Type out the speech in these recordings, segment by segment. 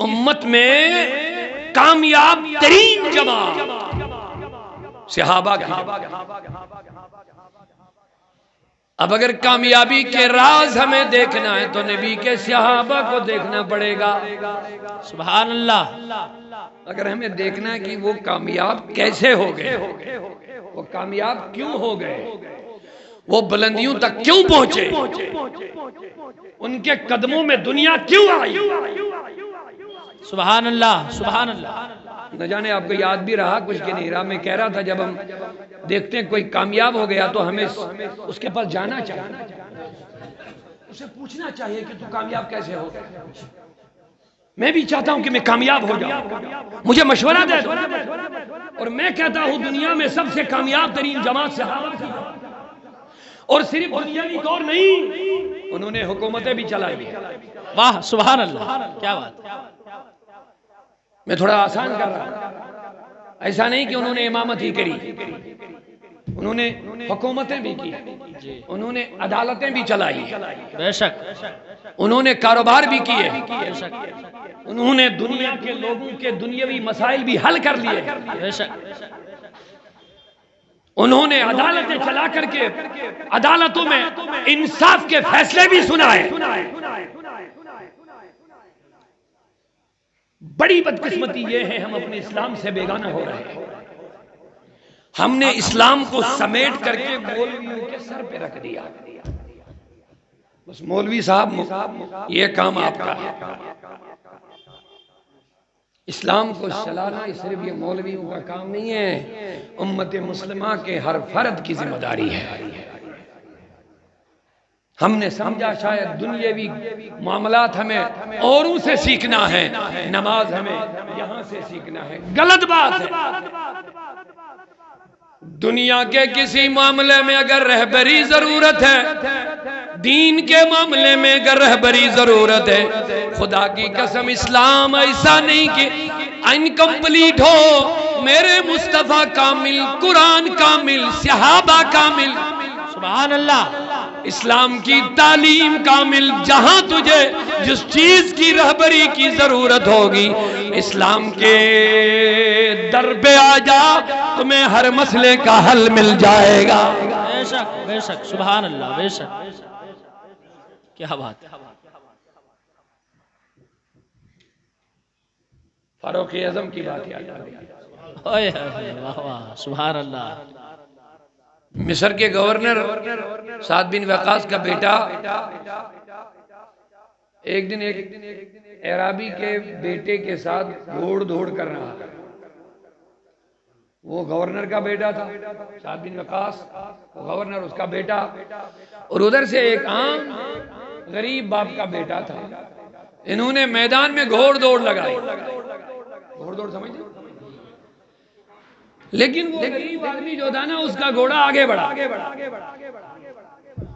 امت میں کامیاب ترین جماعت صحابہ کی اب اگر کامیابی کے راز ہمیں دیکھنا ہے تو نبی کے صحابہ کو دیکھنا پڑے گا. سبحان اللہ. اگر ہمیں دیکھنا ہے کہ وہ کامیاب کیسے ہو گئے, وہ کامیاب کیوں ہو گئے, وہ بلندیوں تک کیوں پہنچے, ان کے قدموں میں دنیا کیوں آئی. سبحان اللہ. سبحان اللہ. نہ جانے آپ کو یاد بھی رہا کچھ کہ نہیں رہا, میں کہہ رہا تھا جب ہم دیکھتے ہیں کوئی کامیاب ہو گیا تو ہمیں اس کے پاس جانا چاہیے, اسے پوچھنا چاہیے کہ تو کامیاب کیسے ہو گیا. میں بھی چاہتا ہوں کہ میں کامیاب ہو جاؤں, مجھے مشورہ دے دو. اور میں کہتا ہوں دنیا میں سب سے کامیاب ترین جماعت صحابہ کی, اور صرف دنیاوی طور نہیں, انہوں نے حکومتیں بھی چلائی. واہ سبحان اللہ, کیا بات. میں تھوڑا آسان کر رہا ہوں, ایسا نہیں کہ انہوں نے امامت ہی کری, انہوں نے حکومتیں بھی کی, انہوں نے عدالتیں بھی چلائی, بے شک, انہوں نے کاروبار بھی کیے, بے شک, انہوں نے دنیا کے لوگوں کے دنیاوی مسائل بھی حل کر لیے, بے شک, انہوں نے عدالتیں چلا کر کے عدالتوں میں انصاف کے فیصلے بھی سنائے. بڑی بدقسمتی یہ ہے ہم اپنے اسلام سے بیگانہ ہو رہے ہیں. ہم نے اسلام کو سمیٹ کر کے مولویوں کے سر پہ رکھ دیا, بس مولوی صاحب یہ کام آپ کا ہے. اسلام کو چلانا صرف یہ مولویوں کا کام نہیں ہے, امت مسلمہ کے ہر فرد کی ذمہ داری ہے. ہم نے سمجھا شاید دنیاوی معاملات ہمیں اوروں سے سیکھنا ہے, نماز ہمیں یہاں سے سیکھنا ہے. غلط بات ہے. دنیا کے کسی معاملے میں اگر رہبری ضرورت ہے, دین کے معاملے میں اگر رہبری ضرورت ہے, خدا کی قسم اسلام ایسا نہیں کہ انکمپلیٹ ہو. میرے مصطفیٰ کامل, قرآن کامل, صحابہ کامل, سبحان اللہ. اسلام کی تعلیم کامل. جہاں تجھے جس چیز کی رہبری کی ضرورت ہوگی اسلام کے در پہ آ جا, تمہیں ہر مسئلے کا حل مل جائے گا. بے شک, بے شک, سبحان اللہ, بے شک, کیا بات. فاروق اعظم کی بات یاد آ گئی. واہ واہ سبحان اللہ. مصر کے گورنر سعد بن وقاص کا بیٹا ایک دن ایک اعرابی کے بیٹے کے ساتھ گھوڑ دوڑ کر رہا. وہ گورنر کا بیٹا تھا, سعد بن وقاص گورنر, اس کا بیٹا, اور ادھر سے ایک عام غریب باپ کا بیٹا تھا. انہوں نے میدان میں گھوڑ دوڑ لگائی. گھوڑ دوڑ سمجھتے, لیکن وہ غریب آدمی جو تھا نا اس کا گھوڑا آگے بڑھا,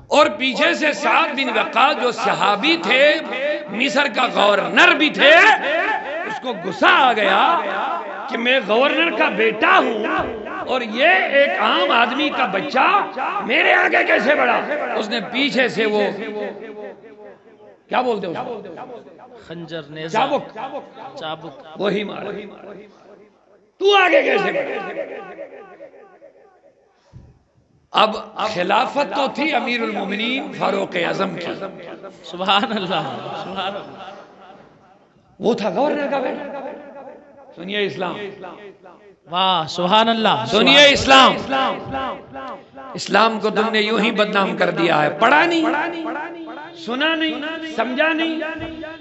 اور پیچھے سے سعد بن وقاص جو صحابی تھے, مصر کا گورنر بھی تھے, اس کو غصہ آ گیا کہ میں گورنر کا بیٹا ہوں اور یہ ایک عام آدمی کا بچہ میرے آگے کیسے بڑھا. اس نے پیچھے سے وہ کیا بولتے ہیں, خنجر, نیزہ, چابک, وہی مارا. تو آگے کیسے بڑھا. اب خلافت تو تھی امیر المومنین فاروق اعظم کی, سبحان اللہ, سبحان اللہ, وہ تھا گورنر کا بیٹا. سنیے اسلام, واہ سبحان اللہ, سنیے اسلام. اسلام کو تم نے یوں ہی بدنام کر دیا ہے. پڑھا نہیں, سنا نہیں, سمجھا نہیں,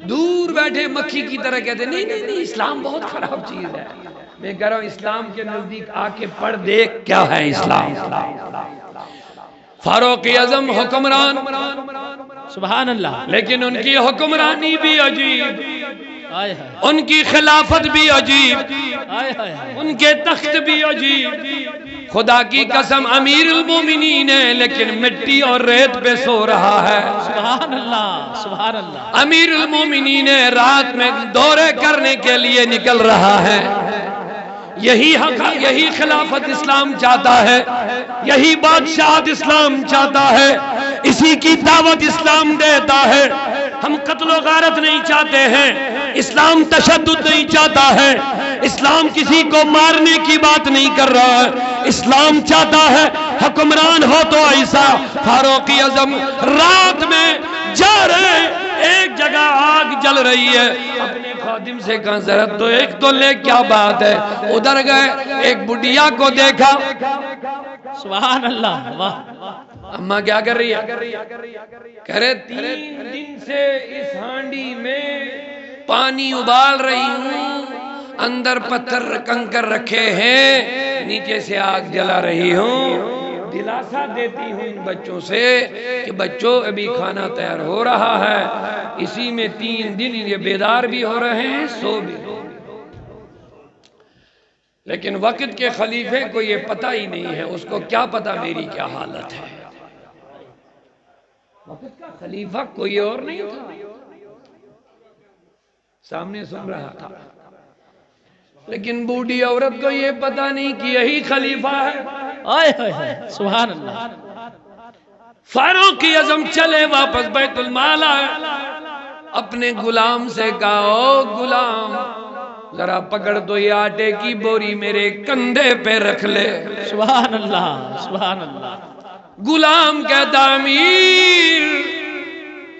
دور بیٹھے مکھی کی طرح کہتے نہیں نہیں نہیں اسلام بہت خراب چیز ہے. میں کہہ رہا ہوں اسلام کے نزدیک آ کے پڑھ دیکھ کیا ہے اسلام. فاروق اعظم حکمران, سبحان اللہ, لیکن ان کی حکمرانی بھی عجیب, ان کی خلافت بھی عجیب, ان کے تخت بھی عجیب. خدا کی قسم امیر المومنین ہے لیکن مٹی اور ریت پہ سو رہا ہے. سبحان اللہ, سبحان اللہ. امیر المومنین ہے رات میں دورے کرنے کے لیے نکل رہا ہے. یہی حق, یہی خلافت اسلام چاہتا ہے, یہی بادشاہت اسلام چاہتا ہے, اسی کی دعوت اسلام دیتا ہے. ہم قتل و غارت نہیں چاہتے ہیں، اسلام تشدد نہیں چاہتا ہے، اسلام کسی کو مارنے کی بات نہیں کر رہا ہے، اسلام چاہتا ہے حکمران ہو تو ایسا۔ فاروق اعظم رات میں جا رہے، ایک جگہ آگ جل رہی ہے، اپنے خادم سے کہا ذرا تو ایک تو لے، کیا بات ہے؟ ادھر گئے، ایک بڈیا کو دیکھا، سبحان اللہ، واہ، اماں کیا کر رہی ہے؟ کہہ رہے 3 دن سے اس ہانڈی میں پانی ابال رہی ہوں، اندر پتھر کنکر رکھے ہیں، نیچے سے آگ جلا رہی ہوں، دلاسا دیتی ہوں ان بچوں سے کہ بچوں ابھی کھانا تیار ہو رہا ہے، اسی میں 3 دن یہ بیدار بھی ہو رہے ہیں، سو بھی ہو۔ لیکن وقت کے خلیفے کو یہ پتہ ہی نہیں ہے، اس کو کیا پتہ میری کیا حالت ہے۔ وقت کا خلیفہ کوئی اور نہیں تھا، سامنے سن رہا تھا، لیکن بوڑھی عورت کو یہ پتہ نہیں کہ یہی خلیفہ ہے۔ آئے ہائے، سبحان اللہ۔ فاروق اعظم چلے واپس بیت المال آئے، اپنے غلام سے کہا او غلام ذرا پکڑ تو یہ آٹے کی بوری میرے کندھے پہ رکھ لے۔ سبحان اللہ، سبحان اللہ۔ غلام کہتا امیر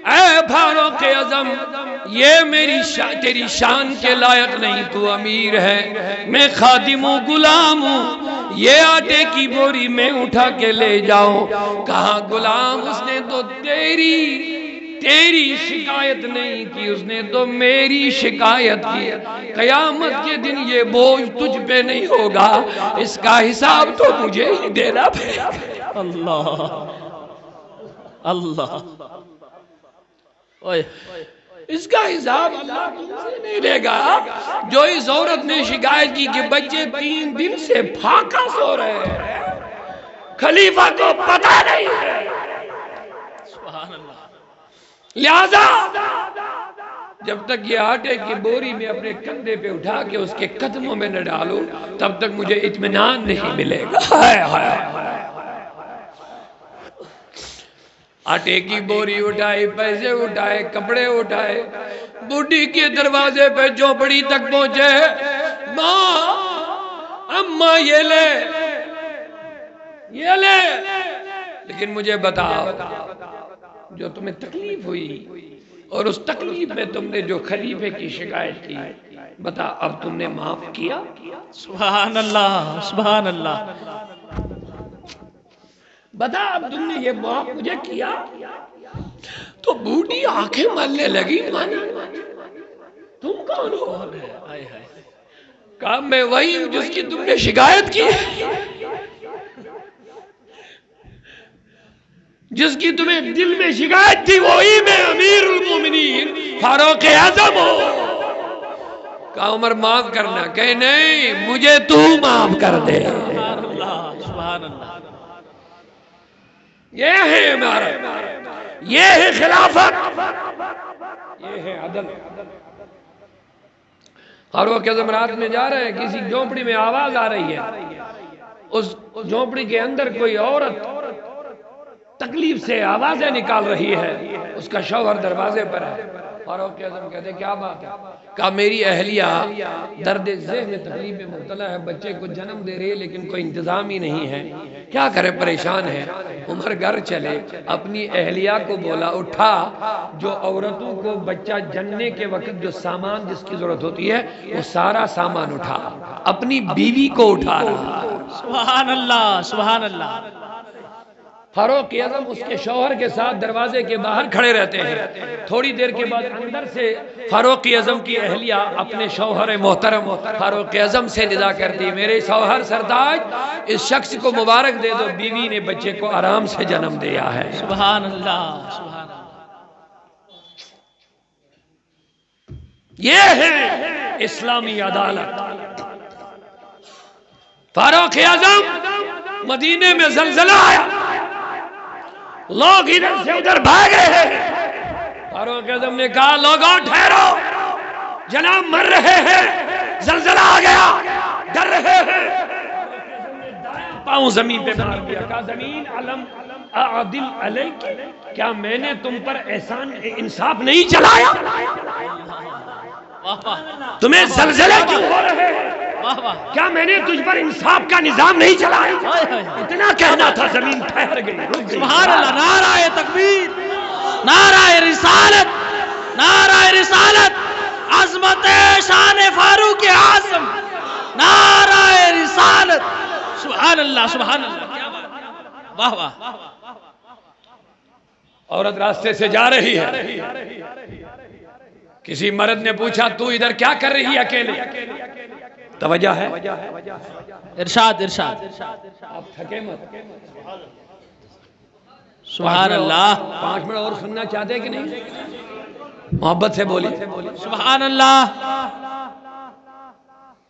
اے فاروق اعظم یہ تیری شان کے لائق نہیں، تو امیر ہے، میں خادم ہوں، غلام ہوں، یہ آٹے کی بوری میں اٹھا کے لے جاؤں۔ کہا غلام اس نے تو تیری شکایت نہیں کی، اس نے تو میری شکایت کی، قیامت کے دن یہ بوجھ تجھ پہ نہیں ہوگا، اس کا حساب تو مجھے ہی دینا پڑے گا۔ اللہ اللہ، اس کا حساب اللہ تم سے نہیں لے گا۔ جو اس عورت نے شکایت کی کہ بچے 3 دن سے پھاکا سو رہے ہیں، خلیفہ کو پتہ نہیں ہے، سبحان اللہ۔ لہذا جب تک یہ آٹے کی بوری میں اپنے کندھے پہ اٹھا کے اس کے قدموں میں نہ ڈالو تب تک مجھے اطمینان نہیں ملے گا۔ آٹے کی بوری اٹھائی، پیسے اٹھائے، کپڑے اٹھائے، بوڑھی کے دروازے پہ جھونپڑی تک پہنچے، ماں اماں یہ لے یہ لے، لیکن مجھے بتاؤ جو تمہیں تکلیف ہوئی اور اس تکلیف میں تم نے جو خلیفے کی شکایت کی، بتا اب تم نے معاف کیا؟ سبحان اللہ، سبحان اللہ۔ بتا اب تم نے یہ معاف مجھے کیا؟ تو بوڑھی آنکھیں ملنے لگی، مانی تم کون ہو؟ کہا میں وہی ہوں جس کی تم نے شکایت کی، جس کی تمہیں دل میں شکایت تھی، وہی میں امیر المومنین فاروق اعظم ہوں۔ کہا عمر معاف کرنا، کہ نہیں مجھے تو معاف کر دے۔ سبحان اللہ، سبحان اللہ۔ یہ ہے امارت، یہ ہے خلافت، یہ ہے عدل۔ فاروق اعظم رات میں جا رہے ہیں، کسی جھونپڑی میں آواز آ رہی ہے، اس جھونپڑی کے اندر کوئی عورت تکلیف سے آوازیں نکال رہی ہے، اس کا شوہر دروازے پر ہے۔ فاروق اعظم کہتے کیا بات ہے؟ کہا میری اہلیہ درد ذہن تکلیف میں مبتلا ہے، بچے کو جنم دے رہی ہے لیکن کوئی انتظام ہی نہیں ہے، کیا کرے، پریشان ہے۔ عمر گھر چلے، اپنی اہلیہ کو بولا اٹھا، جو عورتوں کو بچہ جننے کے وقت جو سامان جس کی ضرورت ہوتی ہے وہ سارا سامان اٹھا، اپنی بیوی کو اٹھا رہا۔ سبحان اللہ، سبحان اللہ۔ فاروق اعظم اس کے شوہر کے ساتھ دروازے کے باہر کھڑے رہتے ہیں، تھوڑی دیر کے بعد اندر سے فاروق اعظم کی اہلیہ اپنے شوہر محترم فاروق اعظم سے ندا کرتی، میرے شوہر سردار اس شخص کو مبارک دے دو، بیوی نے بچے کو آرام سے جنم دیا ہے۔ سبحان اللہ، سبحان اللہ۔ یہ ہے اسلامی عدالت۔ فاروق اعظم مدینے میں زلزلہ آیا، لوگ ادھر سے ادھر بھاگ رہے ہیں، فاروق اعظم نے کہا لوگوں ٹھہرو، جناب مر رہے ہیں، زلزلہ آ گیا، ڈر رہے ہیں۔ پاؤں زمین پہ مار دیا، کہا زمین علم اعدل علیک، کیا میں نے تم پر احسان انصاف نہیں چلایا؟ واہ واہ تمہیں زلزلے کیوں ہو رہے ہیں؟ واہ واہ کیا میں نے تجھ پر انصاف کا نظام نہیں چلایا؟ ہائے ہائے ہائے۔ اتنا کہنا تھا، زمین ٹھہر گئی، رک گئی۔ سبحان اللہ، نعرہ تکبیر، نعرہ رسالت، نعرہ رسالت، عظمت شان فاروق اعظم، نعرہ رسالت، سبحان اللہ سبحان اللہ، کیا بات ہے، واہ واہ۔ عورت راستے سے جا رہی ہے، کسی مرد نے پوچھا تو ادھر کیا کر رہی ہے اکیلے؟ توجہ ہے؟ ارشاد ارشاد، آپ تھکے مت، سبحان اللہ 5 منٹ اور سننا چاہتے کہ نہیں؟ محبت سے بولی۔ سبحان اللہ۔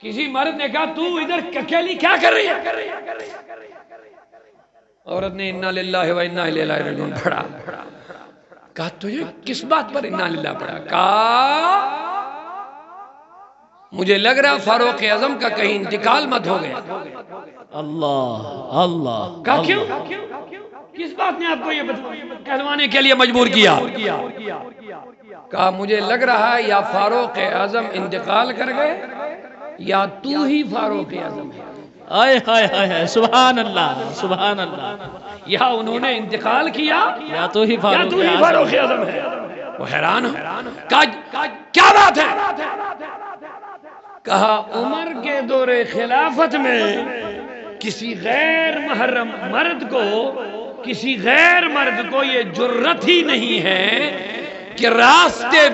کسی مرد نے کہا تو ادھر اکیلی کیا کر رہی ہے؟ عورت نے انا للہ و انا الیہ راجعون پڑھا۔ کہا تجھے کس بات پر انا للہ پڑھا؟ کہا مجھے لگ رہا فاروق اعظم کا کہیں انتقال مت ہو گیا۔ اللہ اللہ، کہا کیوں؟ کس بات نے آپ کو یہ کہلوانے کے لیے مجبور کیا؟ کہا مجھے لگ رہا ہے یا فاروق اعظم انتقال کر گئے یا تو ہی فاروق اعظم ہے۔ آئے ہائے ہائے ہائے، سبحان اللہ سبحان اللہ، یا انہوں نے انتقال کیا یا تو ہی یا فاروق تو ہی اعظم فاروق اعظم ہے۔ وہ حیران ہو، کہا کیا بات ہے؟ کہا عمر کے دور خلافت میں کسی غیر محرم مرد کو، کسی غیر مرد کو یہ جرت ہی نہیں ہے کہ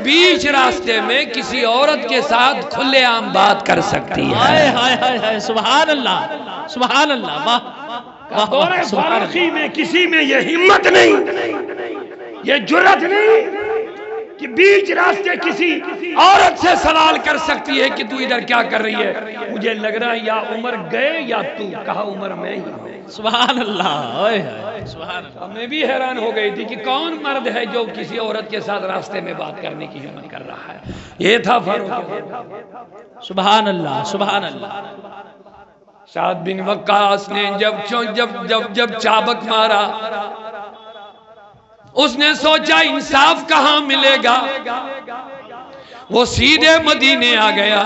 بیچ راستے میں کسی عورت کے ساتھ کھلے عام بات کر سکتی ہے۔ آئے ہائے ہائے ہائے، سبحان اللہ سبحان اللہ، واہ واہ دور واہ، سبحان اللہ۔ فاروقی میں کسی میں یہ ہمت نہیں، یہ جرت نہیں کہ بیچ راستے کسی عورت سے سوال کر سکتی ہے کہ تو ادھر کیا کر رہی ہے۔ مجھے لگ رہا ہے یا عمر گئے یا تو۔ کہا عمر میں ہی ہوں۔ سبحان اللہ، آئے ہائے سبحان اللہ، میں بھی حیران ہو گئی تھی کہ کون مرد ہے جو کسی عورت کے ساتھ راستے میں بات کرنے کی ہمت کر رہا ہے۔ یہ تھا فاروق۔ سبحان اللہ سبحان اللہ۔ سعد بن وقاص نے جب چابک مارا، اس نے سوچا انصاف کہاں ملے گا، وہ سیدھے مدینے آ گیا۔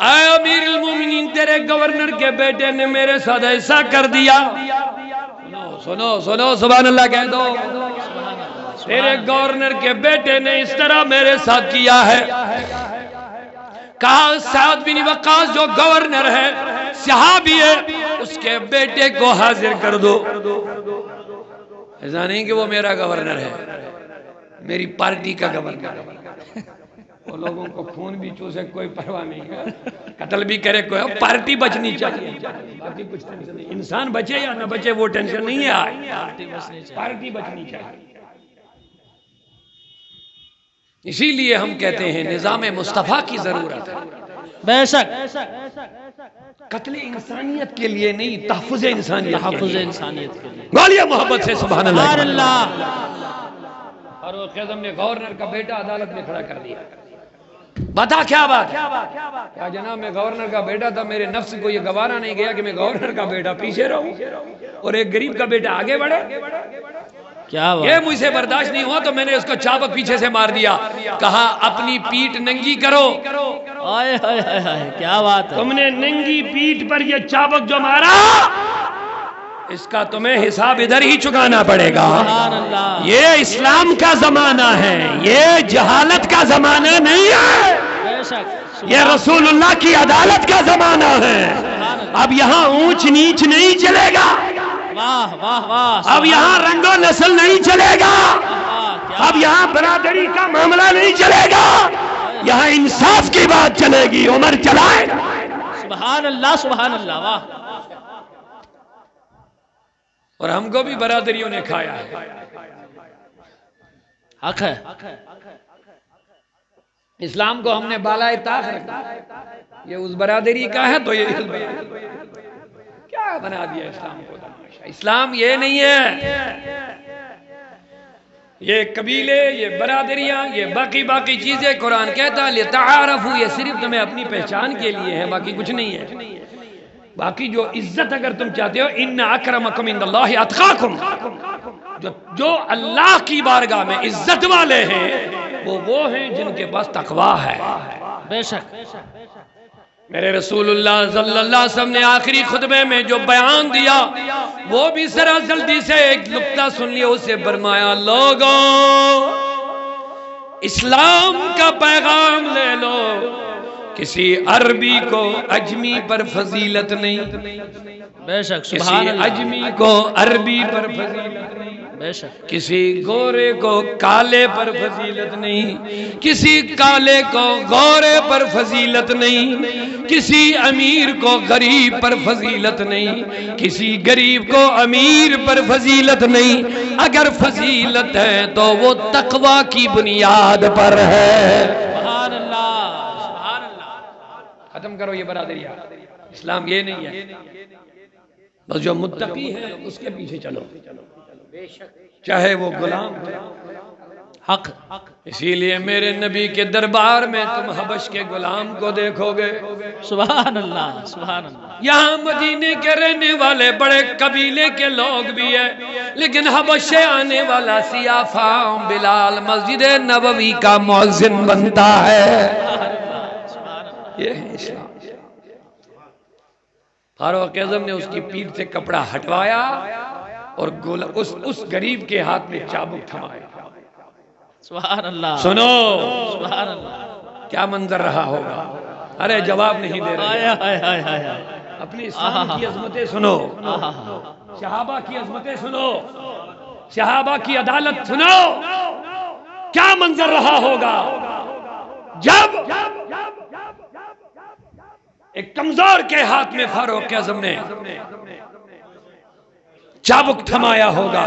اے امیر المومنین، تیرے گورنر کے بیٹے نے میرے ساتھ ایسا کر دیا۔ سنو سنو سبحان اللہ کہہ دو، تیرے گورنر کے بیٹے نے اس طرح میرے ساتھ کیا ہے۔ کہا سعد بن وقاص جو گورنر ہے، صحابی ہے، اس کے بیٹے کو حاضر کر دو۔ ایسا نہیں کہ وہ میرا گورنر ہے، میری پارٹی کا گورنر ہے۔ وہ لوگوں کو خون بھی چوسے کوئی پرواہ نہیں ہے، قتل بھی کرے کوئی، پارٹی بچنی چاہیے، باقی کچھ ٹینشن نہیں۔ انسان بچے یا نہ بچے وہ ٹینشن نہیں ہے، پارٹی بچنی چاہیے۔ اسی لیے ہم کہتے ہیں نظام مصطفیٰ کی ضرورت ہے، بے شک، قتل انسانیت کے لیے نہیں، تحفظ انسانیت کے تحفظ لیے۔ انسانیت کے لیے، بولیے محبت سے سبحان سبحان اللہ۔ اللہ۔ فاروق اعظم نے گورنر کا بیٹا عدالت میں کھڑا کر دیا۔ بتا کیا بات ہے؟ کہا جناب میں گورنر کا بیٹا تھا، میرے نفس کو یہ گوارا نہیں گیا کہ میں گورنر کا بیٹا پیچھے رہوں اور ایک غریب کا بیٹا آگے بڑھے۔ کیا یہ بات، مجھ سے برداشت نہیں ہوا تو میں نے اس کو چابک پیچھے سے مار دیا۔ کہا اپنی پیٹ ننگی کرو۔ آئے ہائے ہائے ہائے، کیا بات ہے، تم نے ننگی پیٹ پر یہ چابک جو مارا، اس کا تمہیں حساب ادھر ہی چکانا پڑے گا۔ سبحان اللہ، یہ اسلام کا زمانہ ہے، یہ جہالت کا زمانہ نہیں ہے، بے شک، یہ رسول اللہ کی عدالت کا زمانہ ہے۔ اب یہاں اونچ نیچ نہیں چلے گا، واہ واہ واہ، اب یہاں رنگ و نسل نہیں چلے گا، اب یہاں برادری کا معاملہ نہیں چلے گا، یہاں انصاف کی بات چلے گی۔ عمر چلائے، سبحان اللہ سبحان اللہ، واہ، اور ہم کو بھی برادریوں نے کھایا ہے۔ حق ہے، اسلام کو ہم نے بالائے طاق رکھا، یہ اس برادری کا ہے تو یہ اس برادری کیا بنا دیا اسلام کو تماشا۔ اسلام یہ نہیں ہے، یہ قبیلے، یہ برادریاں، یہ باقی چیزیں قرآن کہتا ہے لِتَعَارَفُوا، یہ صرف تمہیں اپنی پہچان کے لیے ہے، باقی کچھ نہیں ہے۔ باقی جو عزت اگر تم چاہتے ہو ان اکرمکم عند اللہ اتقاکم، جو اللہ کی بارگاہ میں عزت والے ہیں وہ ہیں جن کے پاس تقوی ہے۔ بے شک میرے رسول اللہ صلی اللہ علیہ وسلم نے آخری خطبے میں جو بیان دیا وہ بھی ذرا جلدی سے ایک نقطہ سن لیا، اسے فرمایا لوگوں اسلام کا پیغام لے لو، کسی عربی کو اجمی پر فضیلت نہیں، بے شک کسی سبحان اللہ، اجمی کو عربی پر فضیلت نہیں، بے شک کسی گورے کو کالے پر فضیلت نہیں، کسی کالے کو گورے پر فضیلت نہیں، کسی امیر کو غریب پر فضیلت نہیں، کسی غریب کو امیر پر فضیلت نہیں، اگر فضیلت ہے تو وہ تقوی کی بنیاد پر ہے۔ سبحان اللہ، سبحان اللہ، ختم کرو یہ برادری، اسلام یہ نہیں ہے بس جو متقی ہے اس کے پیچھے چلو، چاہے وہ غلام ہو۔ حق، اسی لیے میرے نبی کے دربار میں تم حبش کے غلام کو دیکھو گے، سبحان اللہ، سبحان اللہ، یہاں مدینے کے رہنے والے بڑے قبیلے کے لوگ بھی ہیں، لیکن حبش سے آنے والا سیاہ فام بلال مسجد نبوی کا مؤذن بنتا ہے۔ یہ ہے اسلام۔ فاروق اعظم نے اس کی پیٹھ سے کپڑا ہٹوایا اور اس غریب کے ہاتھ میں چابک تھمایا۔ سبحان اللہ، سنو سبحان اللہ، کیا منظر رہا ہوگا؟ ارے جواب نہیں دے رہے، آیا آیا آیا آیا، اپنے اسلام کی عظمتیں سنو، صحابہ کی عظمتیں سنو، صحابہ کی عدالت سنو، کیا منظر رہا ہوگا جب ایک کمزور کے ہاتھ میں فاروق اعظم نے چابک تھمایا ہوگا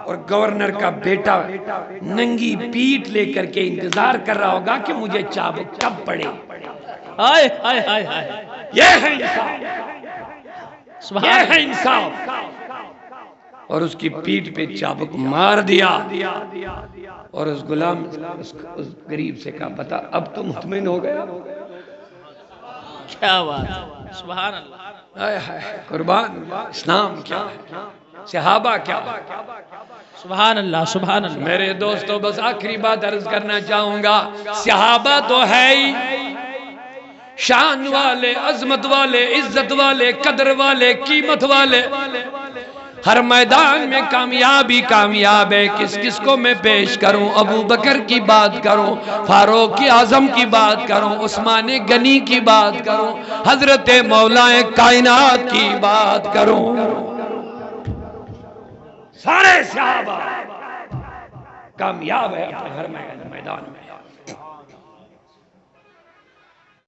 اور گورنر کا بیٹا ننگی پیٹھ لے کر کے انتظار کر رہا ہوگا کہ مجھے چابک کب پڑے۔ آئے آئے آئے آئے، یہ ہے انصاف، سبحان یہ اللہ، ہے انصاف۔ اور اس کی پیٹھ پہ چابک مار دیا اور اس غلام اس غریب سے کہا بتا اب تو مطمئن ہو گیا؟ کیا بات، سبحان اللہ، آئے ہائے، قربان اسلام کیا ہے، صحابہ کیا ہے۔ سبحان اللہ، سبحان اللہ، میرے دوستو بس آخری بات عرض کرنا چاہوں گا، صحابہ تو ہے ہی شان والے، عظمت والے، عزت والے، قدر والے، قیمت والے، ہر میدان میں کامیابی کامیاب ہے۔ کس کس کو میں پیش کروں؟ ابو بکر کی بات کروں، فاروق اعظم کی بات کروں، عثمان غنی کی بات کروں، حضرت مولا کائنات کی بات کروں، سارے صحابہ کامیاب ہے اپنے ہر میدان میں۔